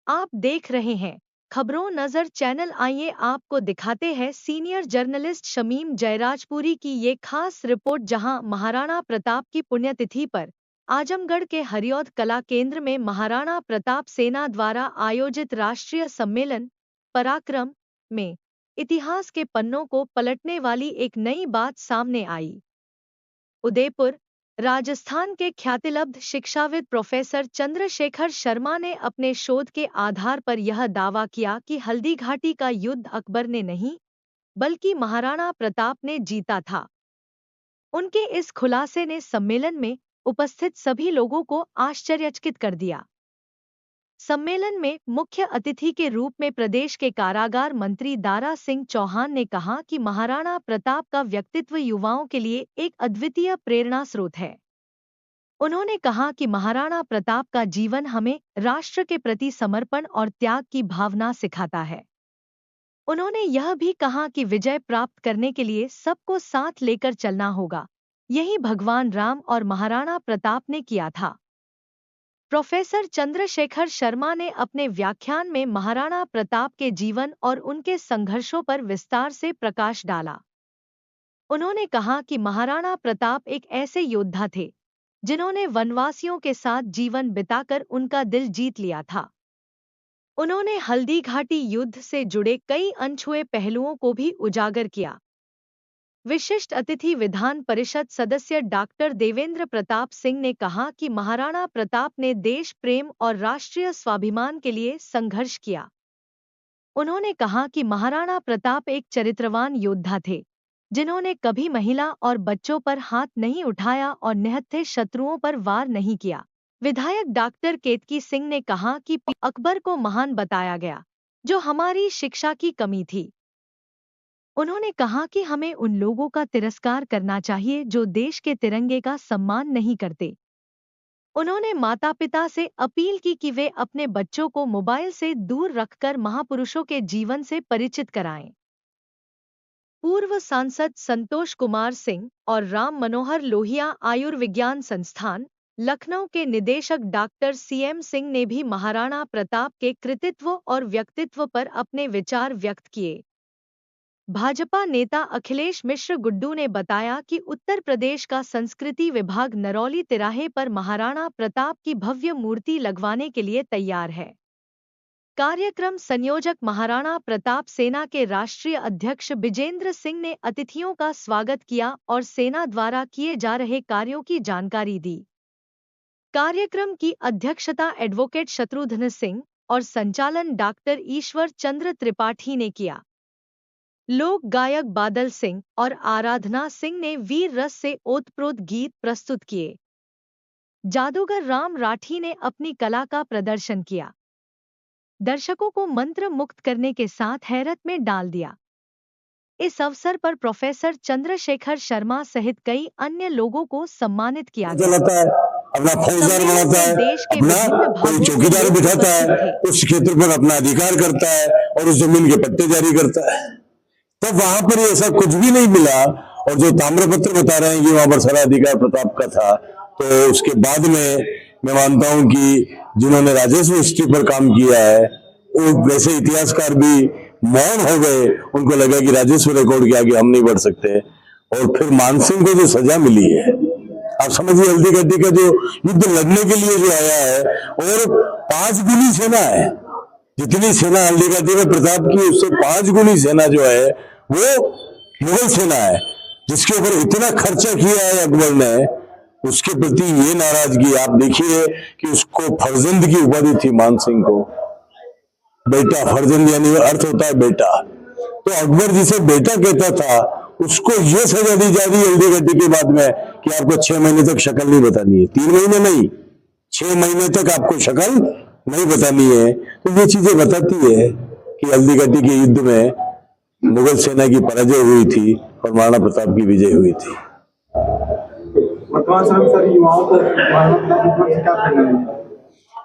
आप देख रहे हैं खबरों नजर चैनल। आइए आपको दिखाते हैं सीनियर जर्नलिस्ट शमीम जयराजपुरी की ये खास रिपोर्ट, जहां महाराणा प्रताप की पुण्यतिथि पर आजमगढ़ के हरिऔध कला केंद्र में महाराणा प्रताप सेना द्वारा आयोजित राष्ट्रीय सम्मेलन पराक्रम में इतिहास के पन्नों को पलटने वाली एक नई बात सामने आई। उदयपुर, राजस्थान के ख्यातिलब्ध शिक्षाविद प्रोफेसर चंद्रशेखर शर्मा ने अपने शोध के आधार पर यह दावा किया कि हल्दीघाटी का युद्ध अकबर ने नहीं, बल्कि महाराणा प्रताप ने जीता था। उनके इस खुलासे ने सम्मेलन में उपस्थित सभी लोगों को आश्चर्यचकित कर दिया। सम्मेलन में मुख्य अतिथि के रूप में प्रदेश के कारागार मंत्री दारा सिंह चौहान ने कहा कि महाराणा प्रताप का व्यक्तित्व युवाओं के लिए एक अद्वितीय प्रेरणा स्रोत है। उन्होंने कहा कि महाराणा प्रताप का जीवन हमें राष्ट्र के प्रति समर्पण और त्याग की भावना सिखाता है। उन्होंने यह भी कहा कि विजय प्राप्त करने के लिए सबको साथ लेकर चलना होगा। यही भगवान राम और महाराणा प्रताप ने किया था। प्रोफेसर चंद्रशेखर शर्मा ने अपने व्याख्यान में महाराणा प्रताप के जीवन और उनके संघर्षों पर विस्तार से प्रकाश डाला। उन्होंने कहा कि महाराणा प्रताप एक ऐसे योद्धा थे जिन्होंने वनवासियों के साथ जीवन बिताकर उनका दिल जीत लिया था। उन्होंने हल्दीघाटी युद्ध से जुड़े कई अनछुए पहलुओं को भी उजागर किया। विशिष्ट अतिथि विधान परिषद सदस्य डॉक्टर देवेंद्र प्रताप सिंह ने कहा कि महाराणा प्रताप ने देश प्रेम और राष्ट्रीय स्वाभिमान के लिए संघर्ष किया। उन्होंने कहा कि महाराणा प्रताप एक चरित्रवान योद्धा थे, जिन्होंने कभी महिला और बच्चों पर हाथ नहीं उठाया और निहत्थे शत्रुओं पर वार नहीं किया। विधायक डॉक्टर केतकी सिंह ने कहा कि अकबर को महान बताया गया, जो हमारी शिक्षा की कमी थी। उन्होंने कहा कि हमें उन लोगों का तिरस्कार करना चाहिए जो देश के तिरंगे का सम्मान नहीं करते। उन्होंने माता-पिता से अपील की कि वे अपने बच्चों को मोबाइल से दूर रखकर महापुरुषों के जीवन से परिचित कराएं। पूर्व सांसद संतोष कुमार सिंह और राम मनोहर लोहिया आयुर्विज्ञान संस्थान, लखनऊ के निदेशक डॉक्टर सीएम सिंह ने भी महाराणा प्रताप के कृतित्व और व्यक्तित्व पर अपने विचार व्यक्त किए। भाजपा नेता अखिलेश मिश्र गुड्डू ने बताया कि उत्तर प्रदेश का संस्कृति विभाग नरौली तिराहे पर महाराणा प्रताप की भव्य मूर्ति लगवाने के लिए तैयार है। कार्यक्रम संयोजक महाराणा प्रताप सेना के राष्ट्रीय अध्यक्ष बिजेंद्र सिंह ने अतिथियों का स्वागत किया और सेना द्वारा किए जा रहे कार्यों की जानकारी दी। कार्यक्रम की अध्यक्षता एडवोकेट शत्रुघ्न सिंह और संचालन डॉक्टर ईश्वर चंद्र त्रिपाठी ने किया। लोक गायक बादल सिंह और आराधना सिंह ने वीर रस से ओतप्रोत गीत प्रस्तुत किए। जादूगर राम राठी ने अपनी कला का प्रदर्शन किया, दर्शकों को मंत्र मुक्त करने के साथ हैरत में डाल दिया। इस अवसर पर प्रोफेसर चंद्रशेखर शर्मा सहित कई अन्य लोगों को सम्मानित किया गया। अपना फौजदार बनाता है, अपना कोई चौकीदार बिठाता है, उस क्षेत्र पर अपना अधिकार करता है और उस जमीन के पट्टे जारी करता है। तब वहां पर ऐसा कुछ भी नहीं मिला, और जो ताम्रपत्र बता रहे हैं कि वहां पर सारा अधिकार प्रताप का था, तो उसके बाद में मैं मानता हूं कि जिन्होंने राजस्व हिस्ट्री पर काम किया है, वो वैसे इतिहासकार भी मौन हो गए। उनको लगा कि राजस्व रिकॉर्ड के आगे हम नहीं बढ़ सकते। और फिर मानसिंह को जो सजा मिली है, आप समझिए, हल्दीघाटी का जो युद्ध लड़ने के लिए जो आया है, और 5 गुनी सेना है। जितनी सेना हल्दीघाटी में प्रताप की, उससे 5 गुनी सेना जो है वो मुगल सेना है, जिसके ऊपर इतना खर्चा किया है अकबर ने। उसके प्रति ये नाराजगी, आप देखिए कि उसको फर्जंद की उपाधि थी मानसिंह को, बेटा। फर्जंद यानी अर्थ होता है बेटा। तो अकबर जिसे बेटा कहता था, उसको ये सजा दी जा रही है हल्दीघाटी के बाद में कि आपको 6 महीने तक शक्ल नहीं बतानी है। 3 महीने नहीं, 6 महीने तक आपको शक्ल नहीं बतानी है। तो ये चीजें बताती है कि हल्दीघाटी के युद्ध में मुगल सेना की पराजय हुई थी और महाराणा प्रताप की विजय हुई थी।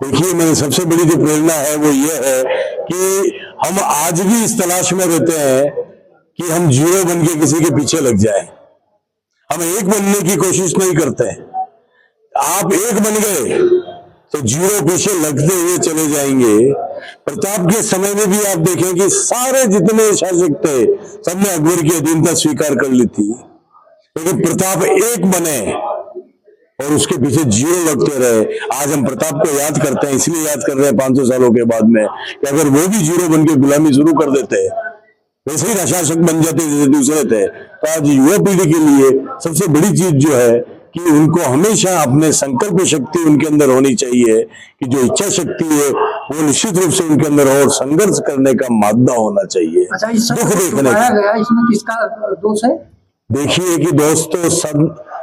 देखिए, मेरी सबसे बड़ी जो प्रेरणा है वो ये है कि हम आज भी इस तलाश में रहते हैं कि हम जीरो बन के किसी के पीछे लग जाएं। हम एक बनने की कोशिश नहीं करते। आप एक बन गए तो जीरो पीछे लगते हुए चले जाएंगे। प्रताप के समय में भी आप देखें कि सारे जितने शासक थे सबने अकबर की अधीनता स्वीकार कर ली थी, लेकिन प्रताप एक बने और उसके पीछे जीरो लगते रहे। आज हम प्रताप को याद करते हैं, इसलिए याद कर रहे हैं 500 सालों के बाद में, कि अगर वो भी जीरो बन के गुलामी शुरू कर देते, वैसे ही शासक बन जाते जैसे दूसरे थे, तो आज युवा पीढ़ी के लिए सबसे बड़ी चीज जो है कि उनको हमेशा अपने संकल्प शक्ति उनके अंदर होनी चाहिए, कि जो इच्छा शक्ति है वो निश्चित रूप से उनके अंदर और संघर्ष करने का मादा होना चाहिए। अच्छा, इस दुख देखने गया, इसमें किसका दोष है? देखिए कि दोस्तों,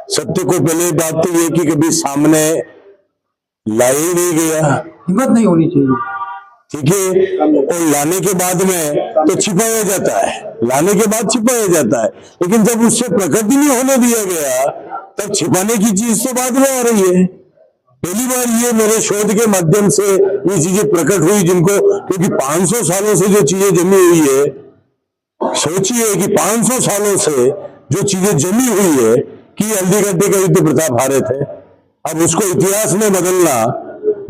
सत्य को पहले बात तो ये कि कभी सामने लाया ही नहीं गया, हिम्मत नहीं होनी चाहिए, ठीक है। और लाने के बाद में तो छिपाया जाता है, लाने के बाद छिपाया जाता है, लेकिन जब उससे प्रकट नहीं होने दिया गया तब छिपाने की चीज तो बाद में आ रही है। पहली बार ये मेरे शोध के माध्यम से ये चीजें प्रकट हुई, जिनको, क्योंकि 500 सालों से जो चीजें जमी हुई है, सोचिए कि 500 सालों से जो चीजें जमी हुई है कि हल्दीघाटी का युद्ध प्रताप हारे थे, अब उसको इतिहास में बदलना,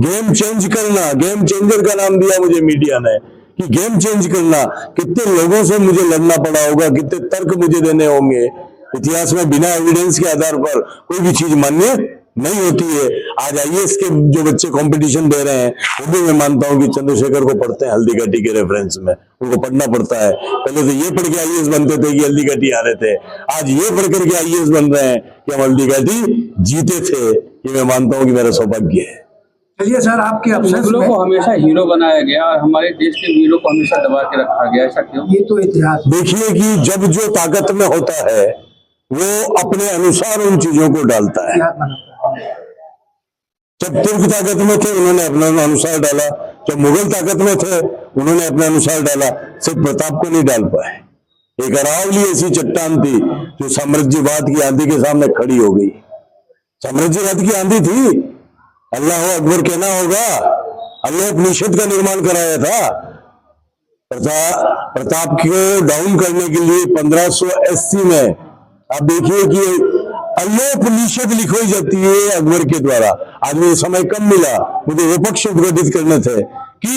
गेम चेंज करना, गेम चेंजर का नाम दिया मुझे मीडिया ने, कि गेम चेंज करना, कितने लोगों से मुझे लड़ना पड़ा होगा, कितने तर्क मुझे देने होंगे। इतिहास में बिना एविडेंस के आधार पर कोई भी चीज मान्य नहीं होती है। आज आईएएस के जो बच्चे कंपटीशन दे रहे हैं, वो भी मैं मानता हूं कि चंद्रशेखर को पढ़ते हैं हल्दीघाटी के रेफरेंस में, उनको पढ़ना पड़ता है। पहले तो ये पढ़ के आईएएस बनते थे कि हल्दीघाटी आ रहे थे, आज ये पढ़ करके आईएएस बन रहे हैं कि हम हल्दीघाटी जीते थे। ये मैं मानता हूं कि मेरा सौभाग्य है। चलिए सर, आपके मुगलों को हमेशा हीरो बनाया गया और हमारे देश के वीरों को हमेशा दबा के रखा गया, ऐसा क्यों? ये तो इतिहास। देखिए कि जब जो ताकत में होता है वो अपने अनुसार उन चीजों को डालता है। जब तुर्क ताकत में थे उन्होंने अपने अनुसार डाला, जब मुगल ताकत में थे उन्होंने अपने अनुसार डाला, सिर्फ प्रताप को नहीं डाल पाए। एक अरावली ऐसी चट्टान थी जो साम्राज्यवाद की आंधी के सामने खड़ी हो गई। साम्राज्यवाद की आंधी थी, अल्लाह अकबर कहना होगा, अल्लाह उपनिषद का निर्माण कराया था। प्रताप को डाउन करने के लिए 1580 में आप देखिए कि अल्लोपनिषद लिखवाई जाती है अकबर के द्वारा। आज मुझे समय कम मिला, मुझे वो पक्ष उद्घाटित करने थे कि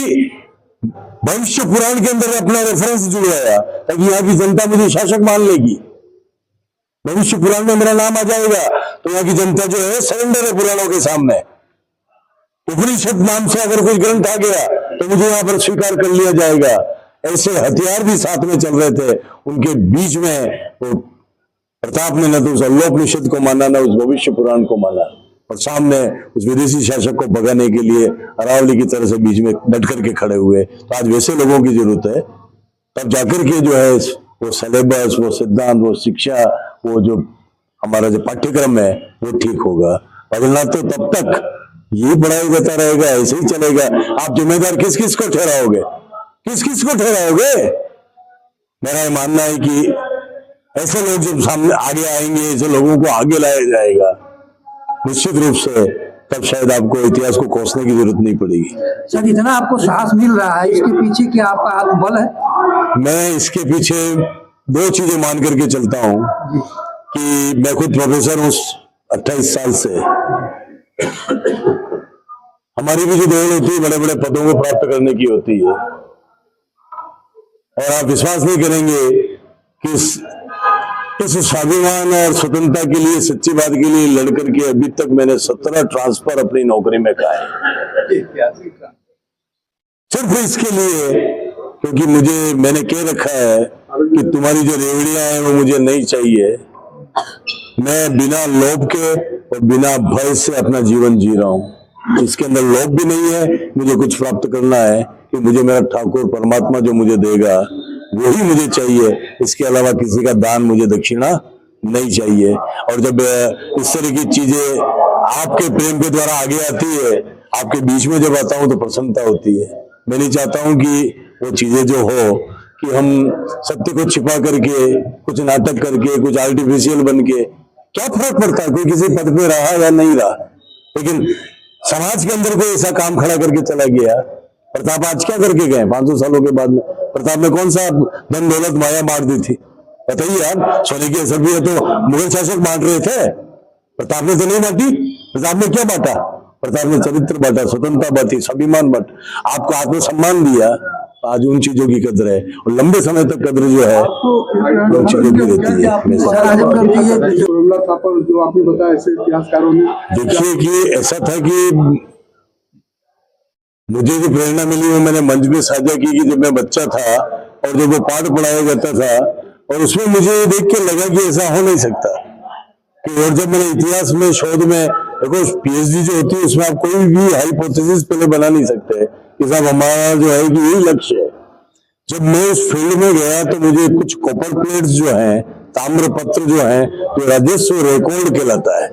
भविष्य पुराण के अंदर अपना रेफरेंस जुड़वाया ताकि यहाँ की जनता मुझे शासक मान लेगी। भविष्य पुराण में मेरा नाम आ जाएगा तो यहाँ की जनता जो है सरेंडर है पुराणों के सामने। उपनिषद नाम से अगर कोई ग्रंथ आ गया तो मुझे यहाँ पर स्वीकार कर लिया जाएगा। ऐसे हथियार भी साथ में चल रहे थे, उनके बीच में वो प्रताप ने न तो उस अल्लोपनिषद को माना, न उस भविष्य पुराण को माना, और सामने उस विदेशी शासक को भगाने के लिए अरावली की तरह से बीच में डट करके खड़े हुए। तो आज वैसे लोगों की जरूरत है, तब जाकर के जो है वो सिलेबस, वो सिद्धांत, वो शिक्षा, वो जो हमारा जो पाठ्यक्रम है वो ठीक होगा। बदलना तो तब तक ये पढ़ाई होता रहेगा, ऐसे ही चलेगा। आप जिम्मेदार किस किस को ठहराओगे, किस किस को ठहराओगे? मेरा ये मानना है कि ऐसे लोग जब सामने आगे आएंगे, ऐसे लोगों को आगे लाया जाएगा निश्चित रूप से, तब शायद आपको इतिहास को कोसने की जरूरत नहीं पड़ेगी। सर, इतना आपको साहस मिल रहा है, इसके पीछे क्या आपका आत्मबल है? मैं इसके पीछे दो चीजें मान करके चलता हूं कि मैं खुद प्रोफेसर हूं 28 साल से। हमारी भी जो दौड़ होती है बड़े बड़े पदों को प्राप्त करने की होती है, और आप विश्वास नहीं करेंगे कि इस स्वाभिमान और स्वतंत्रता के लिए, सच्ची बात के लिए लड़कर के अभी तक मैंने 17 ट्रांसफर अपनी नौकरी में खाए, सिर्फ इसके लिए क्योंकि मैंने कह रखा है कि तुम्हारी जो रेवड़ियां हैं वो मुझे नहीं चाहिए। मैं बिना लोभ के और बिना भय से अपना जीवन जी रहा हूं। इसके अंदर लोभ भी नहीं है, मुझे कुछ प्राप्त करना है कि मुझे मेरा ठाकुर परमात्मा जो मुझे देगा वही मुझे चाहिए, इसके अलावा किसी का दान, मुझे दक्षिणा नहीं चाहिए। और जब इस तरह की चीजें आपके प्रेम के द्वारा आगे आती है, आपके बीच में जब आता हूं तो प्रसन्नता होती है। मैं नहीं चाहता हूं कि वो चीजें जो हो कि हम सत्य को छिपा करके, कुछ नाटक करके, कुछ आर्टिफिशियल बन के, क्या फर्क पड़ता है कोई किसी पद पे रहा या नहीं रहा। लेकिन समाज के अंदर कोई ऐसा काम खड़ा करके चला गया। प्रताप आज क्या करके गए 500 सालों के बाद में? प्रताप ने कौन सा धन दौलत माया बांट दी थी बताइए आप? सोने की असर भी है तो मुगल शासक बांट रहे थे, प्रताप ने तो नहीं बांटी। प्रताप ने क्या बांटा? प्रताप ने चरित्र बांटा, स्वतंत्रता बांटी, स्वाभिमान बांटा, आपको आत्मसम्मान दिया। आज उन चीजों की कदर है और लंबे समय तक कदर जो है उन चीजों की रहती है। जो आपने बताया ऐसे इतिहासकारों ने, देखिए कि ऐसा था कि मुझे जो प्रेरणा मिली वो मैंने मंच में साझा की कि जब मैं बच्चा था और जब वो पाठ पढ़ाया जाता था और उसमें मुझे देख के लगा कि ऐसा हो नहीं सकता कि, और जब मैंने इतिहास में शोध में देखो पीएचडी जो होती है उसमें आप कोई भी हाइपोथेसिस पहले बना नहीं सकते कि साहब हमारा जो है कि यही लक्ष्य है। जब मैं उस फील्ड में गया तो मुझे कुछ कॉपर प्लेट्स जो हैं, ताम्र पत्र जो हैं, जो राजस्व रिकॉर्ड कहलाता है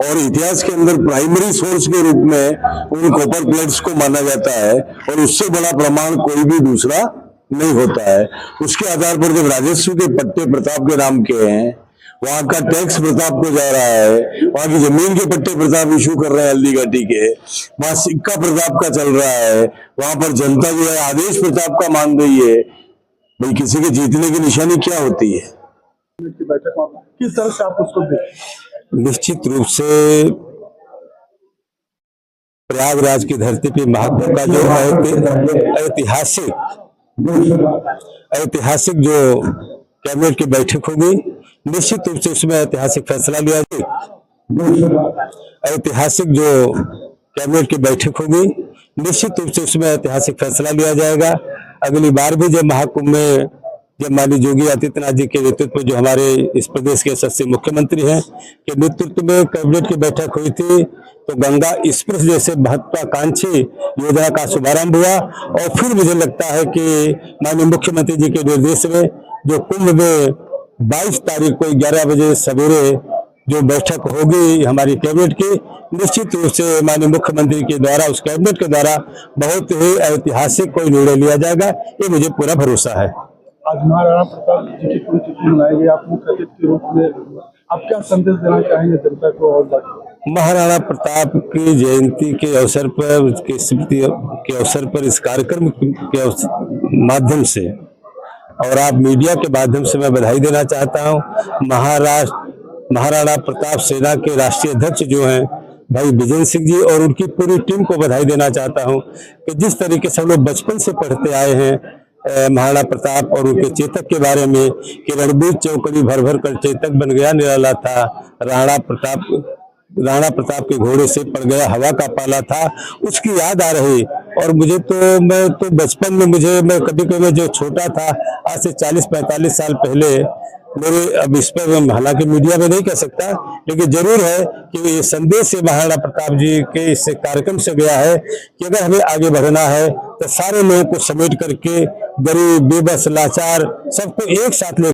और इतिहास के अंदर प्राइमरी सोर्स के रूप में उन कॉपर प्लेट्स को माना जाता है और उससे बड़ा प्रमाण कोई भी दूसरा नहीं होता है। उसके आधार पर जब राजस्व के पट्टे प्रताप के नाम के हैं, वहां का टैक्स प्रताप को जा रहा है, वहां की जमीन के पट्टे प्रताप इशू कर रहे हैं हल्दी घाटी के, वहां सिक्का प्रताप का चल रहा है, वहां पर जनता जो है आदेश प्रताप का मान रही है। भाई किसी के जीतने की निशानी क्या होती है? बैठक में किस तरह से आप उसको देखें? निश्चित रूप से प्रयागराज की धरती पे महाकुंभ का जो ऐतिहासिक जो कैबिनेट की बैठक होगी, निश्चित रूप से उसमें ऐतिहासिक फैसला लिया जाएगा। ऐतिहासिक जो कैबिनेट की बैठक होगी, निश्चित रूप से उसमें ऐतिहासिक फैसला लिया जाएगा। अगली बार भी जब महाकुंभ में जब माननीय योगी आदित्यनाथ जी के नेतृत्व में जो हमारे इस प्रदेश के यशस्वी मुख्यमंत्री हैं के नेतृत्व में कैबिनेट की बैठक हुई थी, तो गंगा एक्सप्रेस जैसे महत्वाकांक्षी योजना का शुभारंभ हुआ और फिर मुझे लगता है कि माननीय मुख्यमंत्री जी के निर्देश में जो कुंभ में 22 तारीख को 11 बजे सवेरे जो बैठक होगी हमारी कैबिनेट की, निश्चित रूप से माननीय मुख्यमंत्री के द्वारा उस कैबिनेट के द्वारा बहुत ही ऐतिहासिक कोई निर्णय लिया जाएगा, ये मुझे पूरा भरोसा है। आज महाराणा प्रताप जी की पुण्यतिथि मनाई गई, आप मुख्य अतिथि के रूप में आप क्या संदेश देना चाहेंगे जनता को? और महाराणा प्रताप की जयंती के अवसर पर, उसकी स्मृति के अवसर पर इस कार्यक्रम के माध्यम से और आप मीडिया के माध्यम से मैं बधाई देना चाहता हूँ। महाराणा प्रताप सेना के राष्ट्रीय अध्यक्ष जो हैं भाई विजय सिंह जी और उनकी पूरी टीम को बधाई देना चाहता हूँ कि जिस तरीके से हम लोग बचपन से पढ़ते आए हैं महाराणा प्रताप और उनके चेतक के बारे में कि रणबीर चौकड़ी भर भर कर चेतक बन गया निराला था, राणा प्रताप के घोड़े से पड़ गया हवा का पाला था, उसकी याद आ रही। और मुझे तो मैं तो बचपन में मैं कभी जो छोटा था आज से 40-45 साल पहले मेरे, अब इस पर हालांकि मीडिया में नहीं कह सकता, लेकिन जरूर है कि ये संदेश महाराणा प्रताप जी के इस कार्यक्रम से गया है कि अगर हमें आगे बढ़ना है तो सारे लोगों को समेट करके गरीब, बेबस, लाचार सबको एक साथ ले